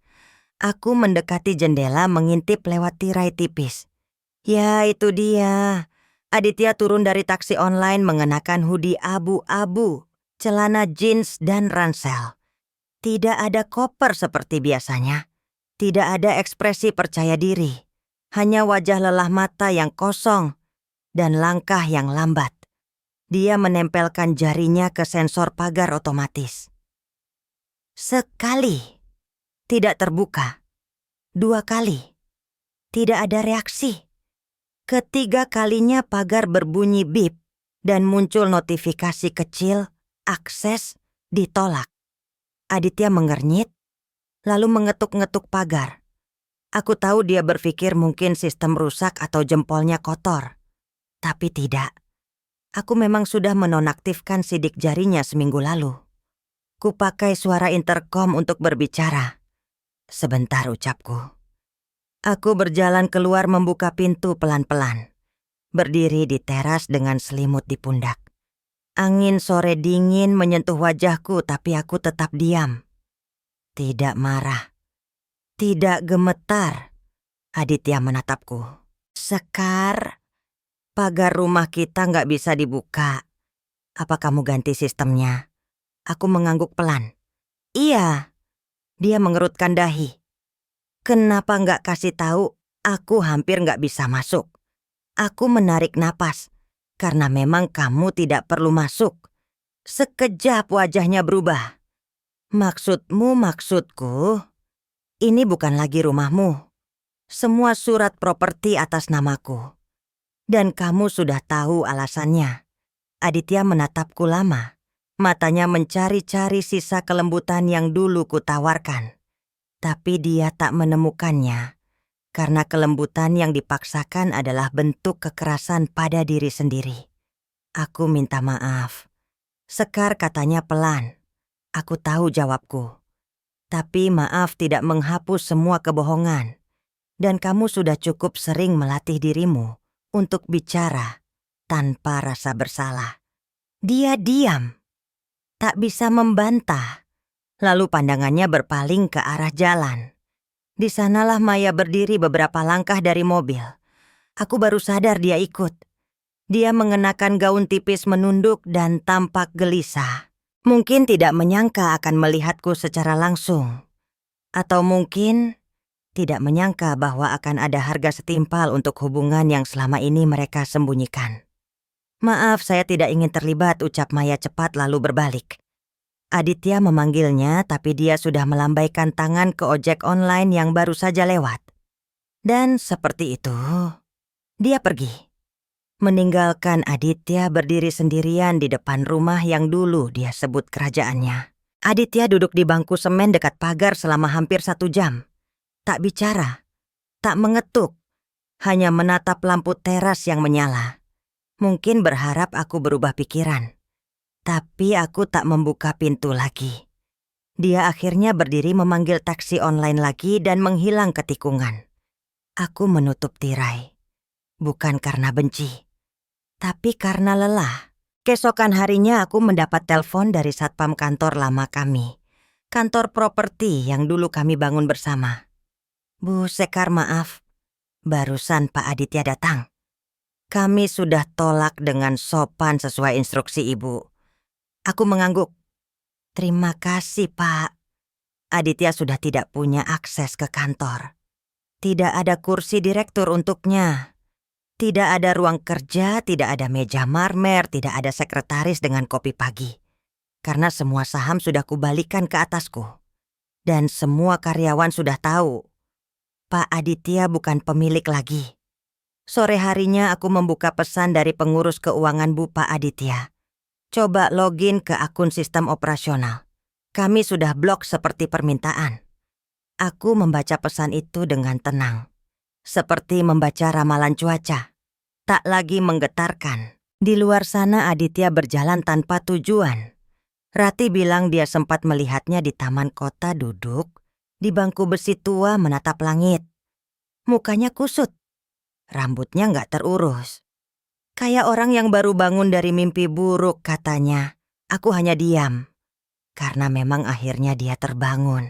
Aku mendekati jendela mengintip lewat tirai tipis. Ya, itu dia. Aditya turun dari taksi online mengenakan hoodie abu-abu, celana jeans dan ransel. Tidak ada koper seperti biasanya. Tidak ada ekspresi percaya diri. Hanya wajah lelah mata yang kosong dan langkah yang lambat. Dia menempelkan jarinya ke sensor pagar otomatis. Sekali. Tidak terbuka. 2 kali. Tidak ada reaksi. Ketiga kalinya pagar berbunyi bip dan muncul notifikasi kecil, akses ditolak. Aditya mengernyit, lalu mengetuk-ngetuk pagar. Aku tahu dia berpikir mungkin sistem rusak atau jempolnya kotor. Tapi tidak. Aku memang sudah menonaktifkan sidik jarinya seminggu lalu. Kupakai suara interkom untuk berbicara. Sebentar, ucapku. Aku berjalan keluar membuka pintu pelan-pelan. Berdiri di teras dengan selimut di pundak. Angin sore dingin menyentuh wajahku, tapi aku tetap diam. Tidak marah, tidak gemetar. Aditya menatapku. Sekar, pagar rumah kita nggak bisa dibuka. Apa kamu ganti sistemnya? Aku mengangguk pelan. Iya, dia mengerutkan dahi. Kenapa nggak kasih tahu? Aku hampir nggak bisa masuk. Aku menarik napas, karena memang kamu tidak perlu masuk. Sekejap wajahnya berubah. Maksudmu maksudku, ini bukan lagi rumahmu. Semua surat properti atas namaku. Dan kamu sudah tahu alasannya. Aditya menatapku lama. Matanya mencari-cari sisa kelembutan yang dulu kutawarkan. Tapi dia tak menemukannya. Karena kelembutan yang dipaksakan adalah bentuk kekerasan pada diri sendiri. Aku minta maaf. Sekar katanya pelan. Aku tahu jawabku. Tapi maaf tidak menghapus semua kebohongan. Dan kamu sudah cukup sering melatih dirimu untuk bicara tanpa rasa bersalah. Dia diam, tak bisa membantah. Lalu pandangannya berpaling ke arah jalan. Di sanalah Maya berdiri beberapa langkah dari mobil. Aku baru sadar dia ikut. Dia mengenakan gaun tipis menunduk dan tampak gelisah. Mungkin tidak menyangka akan melihatku secara langsung. Atau mungkin tidak menyangka bahwa akan ada harga setimpal untuk hubungan yang selama ini mereka sembunyikan. Maaf, saya tidak ingin terlibat, ucap Maya cepat lalu berbalik. Aditya memanggilnya, tapi dia sudah melambaikan tangan ke ojek online yang baru saja lewat. Dan seperti itu, dia pergi. Meninggalkan Aditya berdiri sendirian di depan rumah yang dulu dia sebut kerajaannya. Aditya duduk di bangku semen dekat pagar selama hampir 1 jam. Tak bicara, tak mengetuk, hanya menatap lampu teras yang menyala. Mungkin berharap aku berubah pikiran. Tapi aku tak membuka pintu lagi. Dia akhirnya berdiri memanggil taksi online lagi dan menghilang ke tikungan. Aku menutup tirai. Bukan karena benci, tapi karena lelah. Keesokan harinya aku mendapat telepon dari satpam kantor lama kami. Kantor properti yang dulu kami bangun bersama. Bu Sekar, maaf. Barusan Pak Aditya datang. Kami sudah tolak dengan sopan sesuai instruksi Ibu. Aku mengangguk. Terima kasih, Pak. Aditya sudah tidak punya akses ke kantor. Tidak ada kursi direktur untuknya. Tidak ada ruang kerja, tidak ada meja marmer, tidak ada sekretaris dengan kopi pagi. Karena semua saham sudah kubalikan ke atasku. Dan semua karyawan sudah tahu. Pak Aditya bukan pemilik lagi. Sore harinya aku membuka pesan dari pengurus keuangan Bu Pak Aditya. Coba login ke akun sistem operasional. Kami sudah blok seperti permintaan. Aku membaca pesan itu dengan tenang. Seperti membaca ramalan cuaca. Tak lagi menggetarkan. Di luar sana Aditya berjalan tanpa tujuan. Rati bilang dia sempat melihatnya di taman kota duduk di bangku besi tua menatap langit. Mukanya kusut. Rambutnya nggak terurus. Kayak orang yang baru bangun dari mimpi buruk katanya. Aku hanya diam. Karena memang akhirnya dia terbangun.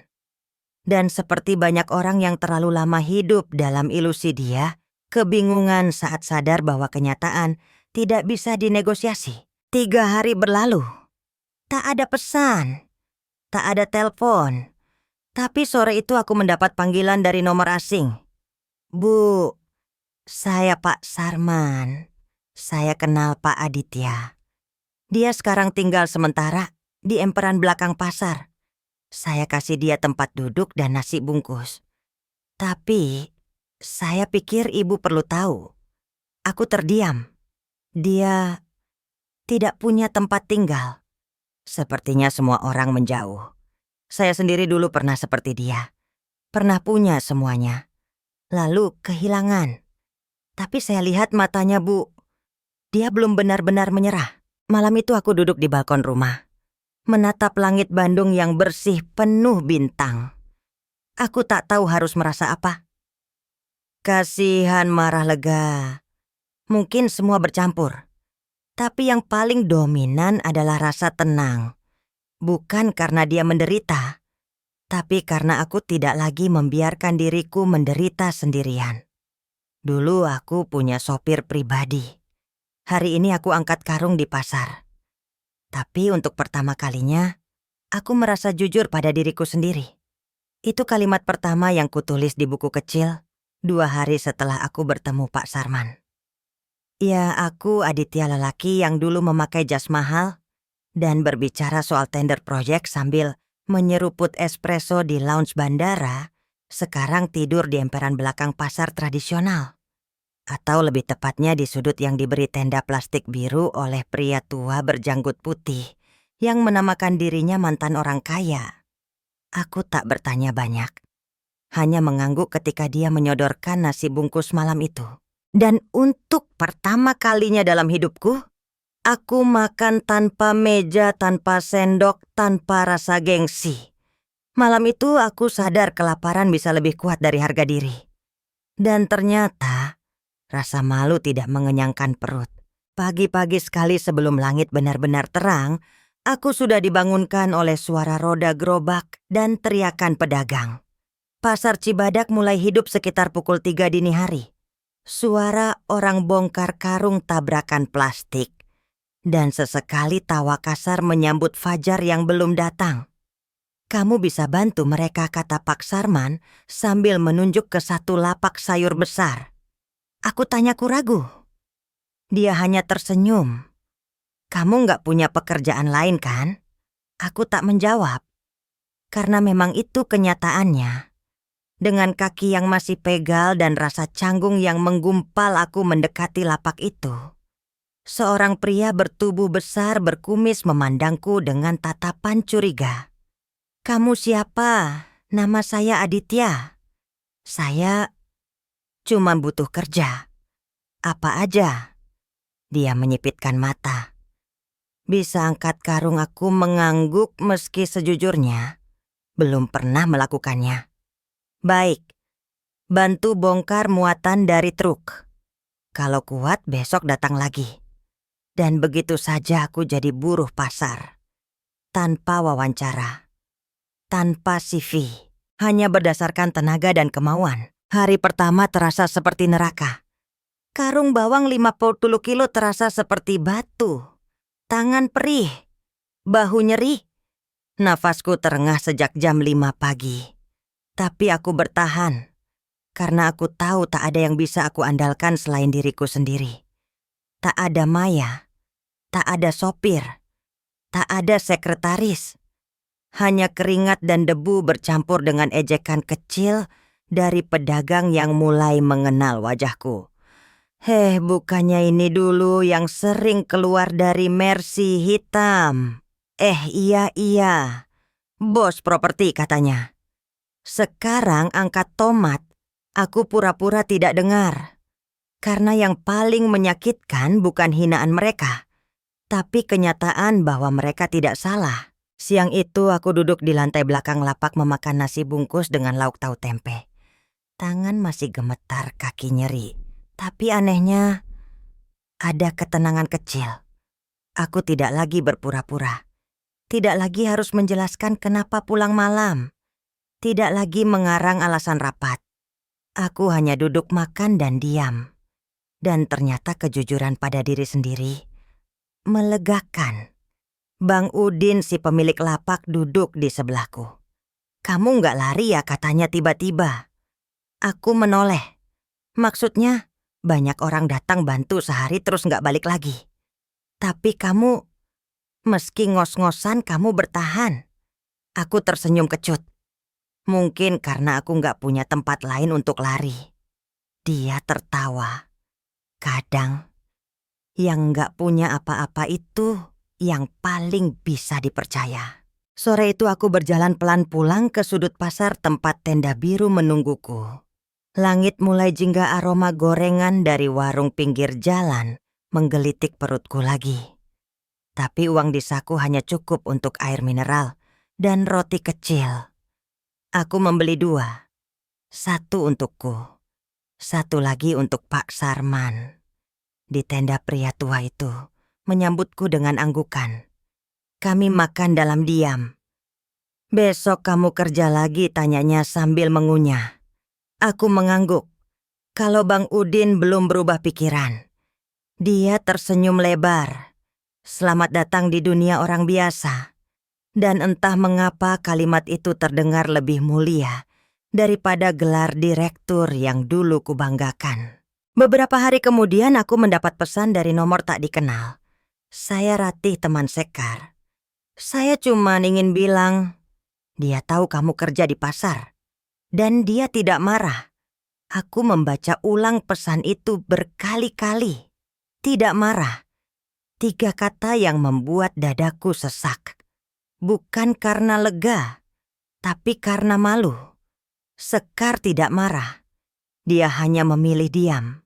Dan seperti banyak orang yang terlalu lama hidup dalam ilusi dia, kebingungan saat sadar bahwa kenyataan tidak bisa dinegosiasi. 3 hari berlalu. Tak ada pesan. Tak ada telepon. Tapi sore itu aku mendapat panggilan dari nomor asing. Bu, saya Pak Sarman. Saya kenal Pak Aditya. Dia sekarang tinggal sementara di emperan belakang pasar. Saya kasih dia tempat duduk dan nasi bungkus. Tapi saya pikir ibu perlu tahu. Aku terdiam. Dia tidak punya tempat tinggal. Sepertinya semua orang menjauh. Saya sendiri dulu pernah seperti dia. Pernah punya semuanya. Lalu kehilangan. Tapi saya lihat matanya Bu. Dia belum benar-benar menyerah. Malam itu aku duduk di balkon rumah. Menatap langit Bandung yang bersih penuh bintang. Aku tak tahu harus merasa apa. Kasihan, marah, lega. Mungkin semua bercampur. Tapi yang paling dominan adalah rasa tenang. Bukan karena dia menderita, tapi karena aku tidak lagi membiarkan diriku menderita sendirian. Dulu aku punya sopir pribadi. Hari ini aku angkat karung di pasar. Tapi untuk pertama kalinya, aku merasa jujur pada diriku sendiri. Itu kalimat pertama yang kutulis di buku kecil 2 hari setelah aku bertemu Pak Sarman. Ya, aku Aditya lelaki yang dulu memakai jas mahal dan berbicara soal tender proyek sambil menyeruput espresso di lounge bandara, sekarang tidur di emperan belakang pasar tradisional. Atau lebih tepatnya di sudut yang diberi tenda plastik biru oleh pria tua berjanggut putih yang menamakan dirinya mantan orang kaya. Aku tak bertanya banyak, hanya mengangguk ketika dia menyodorkan nasi bungkus malam itu. Dan untuk pertama kalinya dalam hidupku, aku makan tanpa meja, tanpa sendok, tanpa rasa gengsi. Malam itu aku sadar kelaparan bisa lebih kuat dari harga diri. Dan ternyata rasa malu tidak mengenyangkan perut. Pagi-pagi sekali sebelum langit benar-benar terang, aku sudah dibangunkan oleh suara roda gerobak dan teriakan pedagang. Pasar Cibadak mulai hidup sekitar pukul 3 dini hari. Suara orang bongkar karung tabrakan plastik. Dan sesekali tawa kasar menyambut fajar yang belum datang. Kamu bisa bantu mereka, kata Pak Sarman sambil menunjuk ke satu lapak sayur besar. Aku tanyaku ragu. Dia hanya tersenyum. Kamu nggak punya pekerjaan lain kan? Aku tak menjawab. Karena memang itu kenyataannya. Dengan kaki yang masih pegal dan rasa canggung yang menggumpal, aku mendekati lapak itu. Seorang pria bertubuh besar berkumis memandangku dengan tatapan curiga. Kamu siapa? Nama saya Aditya. Saya cuma butuh kerja. Apa aja? Dia menyipitkan mata. Bisa angkat karung, aku mengangguk meski sejujurnya belum pernah melakukannya. Baik, bantu bongkar muatan dari truk. Kalau kuat besok datang lagi. Dan begitu saja aku jadi buruh pasar. Tanpa wawancara. Tanpa CV. Hanya berdasarkan tenaga dan kemauan. Hari pertama terasa seperti neraka. Karung bawang 50 kilo terasa seperti batu. Tangan perih. Bahu nyeri. Nafasku terengah sejak jam 5 pagi. Tapi aku bertahan. Karena aku tahu tak ada yang bisa aku andalkan selain diriku sendiri. Tak ada Maya. Tak ada sopir. Tak ada sekretaris. Hanya keringat dan debu bercampur dengan ejekan kecil dari pedagang yang mulai mengenal wajahku. Bukannya ini dulu yang sering keluar dari Mercy hitam. Iya. Bos properti katanya. Sekarang angkat tomat. Aku pura-pura tidak dengar. Karena yang paling menyakitkan bukan hinaan mereka, tapi kenyataan bahwa mereka tidak salah. Siang itu aku duduk di lantai belakang lapak memakan nasi bungkus dengan lauk tahu tempe. Tangan masih gemetar, kaki nyeri. Tapi anehnya, ada ketenangan kecil. Aku tidak lagi berpura-pura. Tidak lagi harus menjelaskan kenapa pulang malam. Tidak lagi mengarang alasan rapat. Aku hanya duduk makan dan diam. Dan ternyata kejujuran pada diri sendiri melegakan. Bang Udin, si pemilik lapak, duduk di sebelahku. Kamu nggak lari ya, katanya tiba-tiba. Aku menoleh. Maksudnya banyak orang datang bantu sehari terus nggak balik lagi. Tapi kamu, meski ngos-ngosan kamu bertahan. Aku tersenyum kecut. Mungkin karena aku nggak punya tempat lain untuk lari. Dia tertawa. Kadang, yang nggak punya apa-apa itu yang paling bisa dipercaya. Sore itu aku berjalan pelan pulang ke sudut pasar tempat tenda biru menungguku. Langit mulai jingga aroma gorengan dari warung pinggir jalan menggelitik perutku lagi. Tapi uang di saku hanya cukup untuk air mineral dan roti kecil. Aku membeli 2. 1 untukku. 1 lagi untuk Pak Sarman. Di tenda pria tua itu, menyambutku dengan anggukan. Kami makan dalam diam. "Besok kamu kerja lagi?" tanyanya sambil mengunyah. Aku mengangguk. Kalau Bang Udin belum berubah pikiran. Dia tersenyum lebar. "Selamat datang di dunia orang biasa." Dan entah mengapa kalimat itu terdengar lebih mulia daripada gelar direktur yang dulu kubanggakan. Beberapa hari kemudian aku mendapat pesan dari nomor tak dikenal. "Saya Ratih, teman Sekar. Saya cuma ingin bilang, dia tahu kamu kerja di pasar." Dan dia tidak marah. Aku membaca ulang pesan itu berkali-kali. Tidak marah. 3 kata yang membuat dadaku sesak. Bukan karena lega, tapi karena malu. Sekar tidak marah. Dia hanya memilih diam.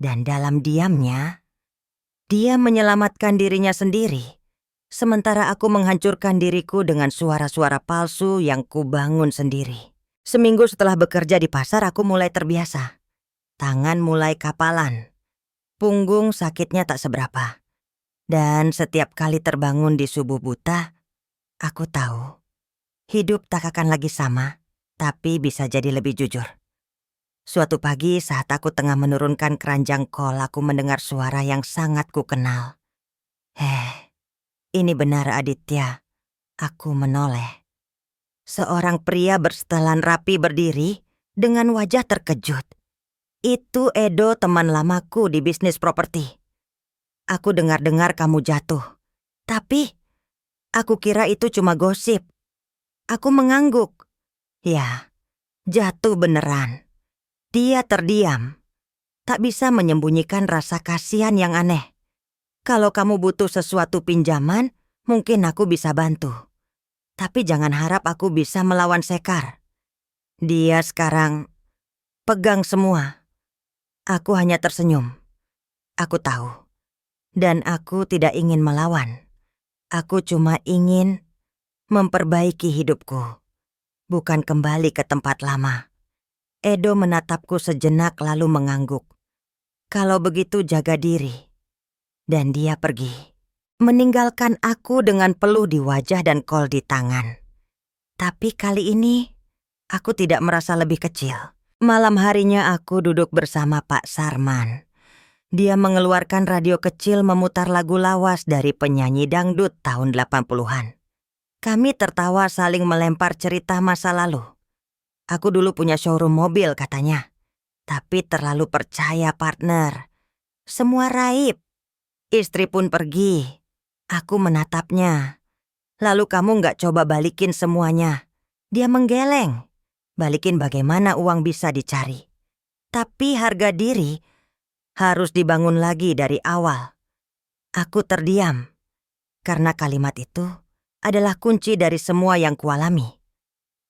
Dan dalam diamnya, dia menyelamatkan dirinya sendiri. Sementara aku menghancurkan diriku dengan suara-suara palsu yang kubangun sendiri. Seminggu setelah bekerja di pasar, aku mulai terbiasa. Tangan mulai kapalan. Punggung sakitnya tak seberapa. Dan setiap kali terbangun di subuh buta, aku tahu hidup tak akan lagi sama, tapi bisa jadi lebih jujur. Suatu pagi saat aku tengah menurunkan keranjang kol, aku mendengar suara yang sangat kukenal. Ini benar Aditya." Aku menoleh. Seorang pria bersetelan rapi berdiri dengan wajah terkejut. "Itu Edo, teman lamaku di bisnis properti. Aku dengar-dengar kamu jatuh. Tapi aku kira itu cuma gosip." Aku mengangguk. Ya, jatuh beneran. Dia terdiam. Tak bisa menyembunyikan rasa kasihan yang aneh. "Kalau kamu butuh sesuatu pinjaman, mungkin aku bisa bantu. Tapi jangan harap aku bisa melawan Sekar. Dia sekarang pegang semua." Aku hanya tersenyum. Aku tahu. Dan aku tidak ingin melawan. Aku cuma ingin memperbaiki hidupku, bukan kembali ke tempat lama. Edo menatapku sejenak lalu mengangguk. "Kalau begitu jaga diri." Dan dia pergi, meninggalkan aku dengan peluh di wajah dan kol di tangan. Tapi kali ini, aku tidak merasa lebih kecil. Malam harinya aku duduk bersama Pak Sarman. Dia mengeluarkan radio kecil memutar lagu lawas dari penyanyi dangdut tahun 80-an. Kami tertawa saling melempar cerita masa lalu. "Aku dulu punya showroom mobil," katanya. "Tapi terlalu percaya partner. Semua raib. Istri pun pergi. Aku menatapnya. Lalu kamu gak coba balikin semuanya?" Dia menggeleng. "Balikin bagaimana uang bisa dicari? Tapi harga diri harus dibangun lagi dari awal." Aku terdiam. Karena kalimat itu adalah kunci dari semua yang kualami.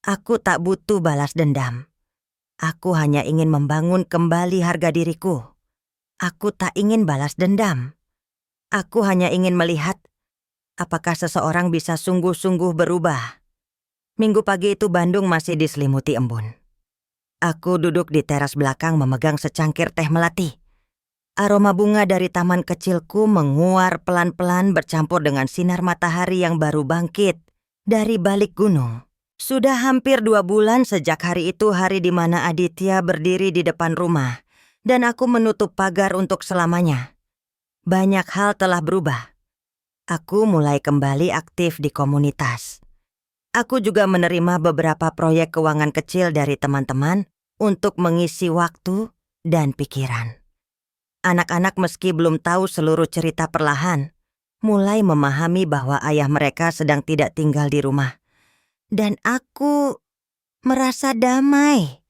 Aku tak butuh balas dendam. Aku hanya ingin membangun kembali harga diriku. Aku tak ingin balas dendam. Aku hanya ingin melihat apakah seseorang bisa sungguh-sungguh berubah. Minggu pagi itu Bandung masih diselimuti embun. Aku duduk di teras belakang memegang secangkir teh melati. Aroma bunga dari taman kecilku menguar pelan-pelan bercampur dengan sinar matahari yang baru bangkit dari balik gunung. Sudah hampir 2 bulan sejak hari itu, hari di mana Aditya berdiri di depan rumah dan aku menutup pagar untuk selamanya. Banyak hal telah berubah. Aku mulai kembali aktif di komunitas. Aku juga menerima beberapa proyek keuangan kecil dari teman-teman untuk mengisi waktu dan pikiran. Anak-anak meski belum tahu seluruh cerita perlahan, mulai memahami bahwa ayah mereka sedang tidak tinggal di rumah. Dan aku merasa damai.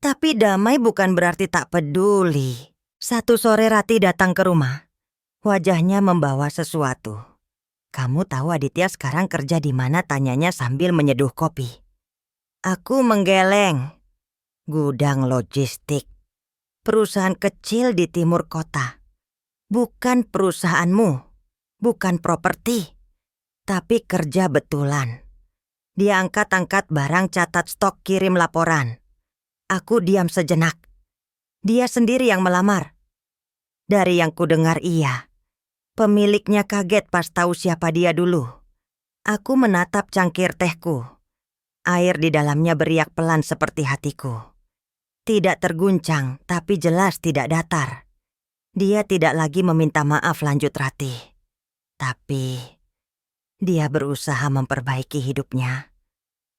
Tapi damai bukan berarti tak peduli. Satu sore Rati datang ke rumah. Wajahnya membawa sesuatu. "Kamu tahu Aditya sekarang kerja di mana?" tanyanya sambil menyeduh kopi. Aku menggeleng. "Gudang logistik. Perusahaan kecil di timur kota. Bukan perusahaanmu. Bukan properti. Tapi kerja betulan." Dia angkat-angkat barang, catat stok, kirim laporan. Aku diam sejenak. Dia sendiri yang melamar. Dari yang kudengar iya. Pemiliknya kaget pas tahu siapa dia dulu. Aku menatap cangkir tehku. Air di dalamnya beriak pelan seperti hatiku. Tidak terguncang, tapi jelas tidak datar. Dia tidak lagi meminta maaf, lanjut Ratih. Tapi dia berusaha memperbaiki hidupnya.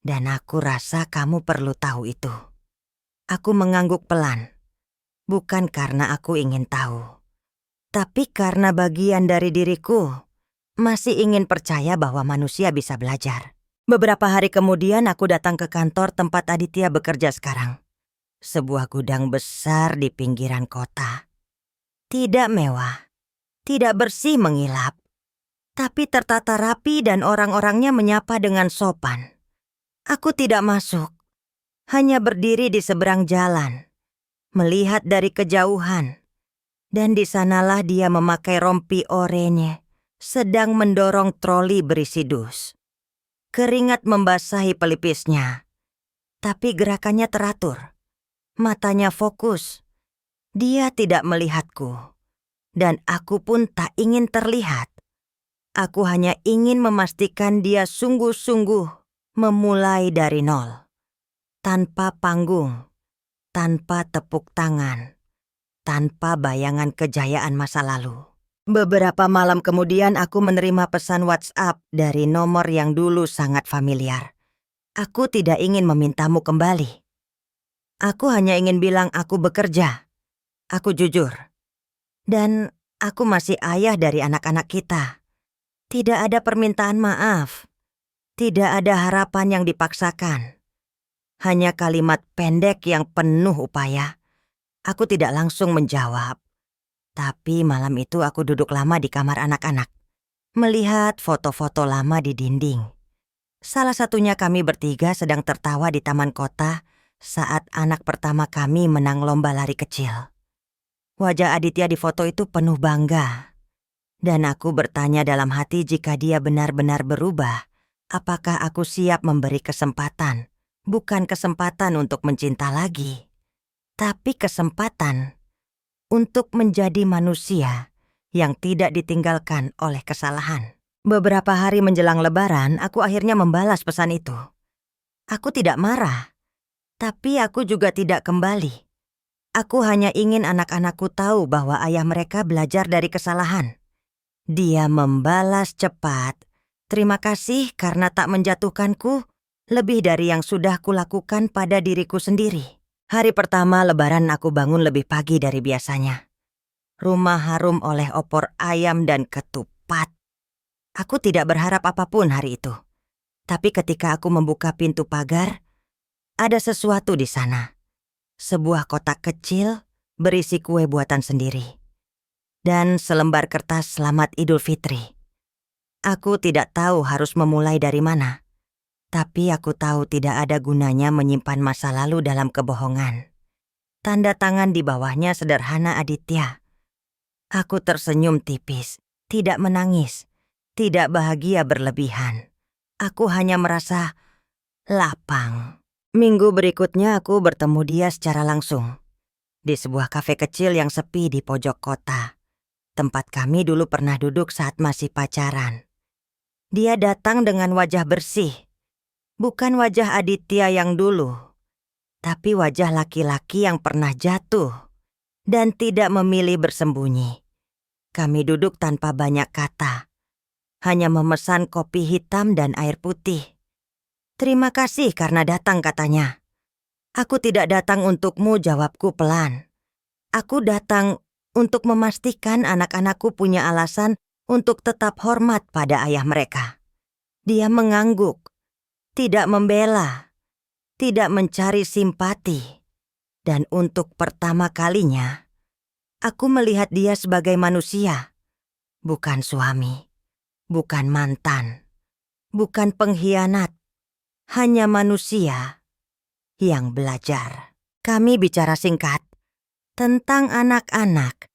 Dan aku rasa kamu perlu tahu itu. Aku mengangguk pelan. Bukan karena aku ingin tahu. Tapi karena bagian dari diriku masih ingin percaya bahwa manusia bisa belajar. Beberapa hari kemudian aku datang ke kantor tempat Aditya bekerja sekarang. Sebuah gudang besar di pinggiran kota. Tidak mewah, tidak bersih mengilap, tapi tertata rapi dan orang-orangnya menyapa dengan sopan. Aku tidak masuk, hanya berdiri di seberang jalan, melihat dari kejauhan. Dan di sanalah dia memakai rompi oranye, sedang mendorong troli berisi dus. Keringat membasahi pelipisnya, tapi gerakannya teratur. Matanya fokus. Dia tidak melihatku, dan aku pun tak ingin terlihat. Aku hanya ingin memastikan dia sungguh-sungguh memulai dari nol. Tanpa panggung, tanpa tepuk tangan, tanpa bayangan kejayaan masa lalu. Beberapa malam kemudian aku menerima pesan WhatsApp dari nomor yang dulu sangat familiar. Aku tidak ingin memintamu kembali. Aku hanya ingin bilang aku bekerja. Aku jujur. Dan aku masih ayah dari anak-anak kita. Tidak ada permintaan maaf. Tidak ada harapan yang dipaksakan. Hanya kalimat pendek yang penuh upaya. Aku tidak langsung menjawab. Tapi malam itu aku duduk lama di kamar anak-anak. Melihat foto-foto lama di dinding. Salah satunya kami bertiga sedang tertawa di taman kota saat anak pertama kami menang lomba lari kecil. Wajah Aditya di foto itu penuh bangga. Dan aku bertanya dalam hati jika dia benar-benar berubah, apakah aku siap memberi kesempatan, bukan kesempatan untuk mencinta lagi, tapi kesempatan untuk menjadi manusia yang tidak ditinggalkan oleh kesalahan. Beberapa hari menjelang Lebaran, aku akhirnya membalas pesan itu. Aku tidak marah, tapi aku juga tidak kembali. Aku hanya ingin anak-anakku tahu bahwa ayah mereka belajar dari kesalahan. Dia membalas cepat. Terima kasih karena tak menjatuhkanku lebih dari yang sudah kulakukan pada diriku sendiri. Hari pertama Lebaran aku bangun lebih pagi dari biasanya. Rumah harum oleh opor ayam dan ketupat. Aku tidak berharap apapun hari itu. Tapi ketika aku membuka pintu pagar, ada sesuatu di sana. Sebuah kotak kecil berisi kue buatan sendiri. Dan selembar kertas selamat Idul Fitri. Aku tidak tahu harus memulai dari mana. Tapi aku tahu tidak ada gunanya menyimpan masa lalu dalam kebohongan. Tanda tangan di bawahnya sederhana Aditya. Aku tersenyum tipis, tidak menangis, tidak bahagia berlebihan. Aku hanya merasa lapang. Minggu berikutnya aku bertemu dia secara langsung. Di sebuah kafe kecil yang sepi di pojok kota. Tempat kami dulu pernah duduk saat masih pacaran. Dia datang dengan wajah bersih. Bukan wajah Aditya yang dulu. Tapi wajah laki-laki yang pernah jatuh. Dan tidak memilih bersembunyi. Kami duduk tanpa banyak kata. Hanya memesan kopi hitam dan air putih. Terima kasih karena datang, katanya. Aku tidak datang untukmu, jawabku pelan. Aku datang untuk memastikan anak-anakku punya alasan untuk tetap hormat pada ayah mereka. Dia mengangguk, tidak membela, tidak mencari simpati. Dan untuk pertama kalinya, aku melihat dia sebagai manusia, bukan suami, bukan mantan, bukan pengkhianat, hanya manusia yang belajar. Kami bicara singkat tentang anak-anak,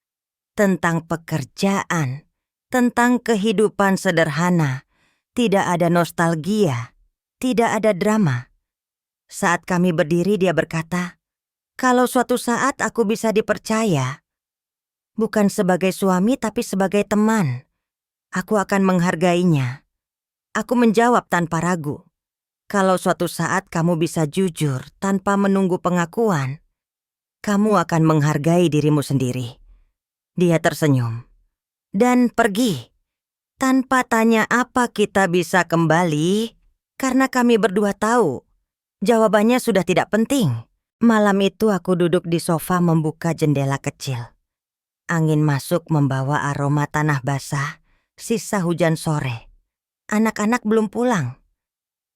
tentang pekerjaan, tentang kehidupan sederhana. Tidak ada nostalgia, tidak ada drama. Saat kami berdiri, dia berkata, kalau suatu saat aku bisa dipercaya, bukan sebagai suami tapi sebagai teman, aku akan menghargainya. Aku menjawab tanpa ragu. Kalau suatu saat kamu bisa jujur tanpa menunggu pengakuan, kamu akan menghargai dirimu sendiri. Dia tersenyum dan pergi tanpa tanya apa kita bisa kembali, karena kami berdua tahu jawabannya sudah tidak penting. Malam itu aku duduk di sofa membuka jendela kecil. Angin masuk membawa aroma tanah basah, sisa hujan sore. Anak-anak belum pulang.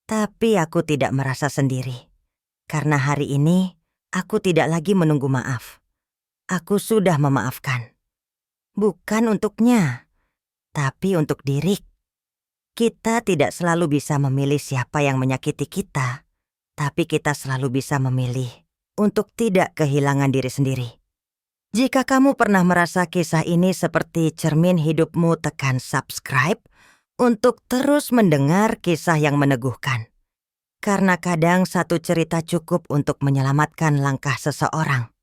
Tapi aku tidak merasa sendiri. Karena hari ini aku tidak lagi menunggu maaf. Aku sudah memaafkan. Bukan untuknya, tapi untuk diri. Kita tidak selalu bisa memilih siapa yang menyakiti kita, tapi kita selalu bisa memilih untuk tidak kehilangan diri sendiri. Jika kamu pernah merasa kisah ini seperti cermin hidupmu, tekan subscribe untuk terus mendengar kisah yang meneguhkan. Karena kadang satu cerita cukup untuk menyelamatkan langkah seseorang.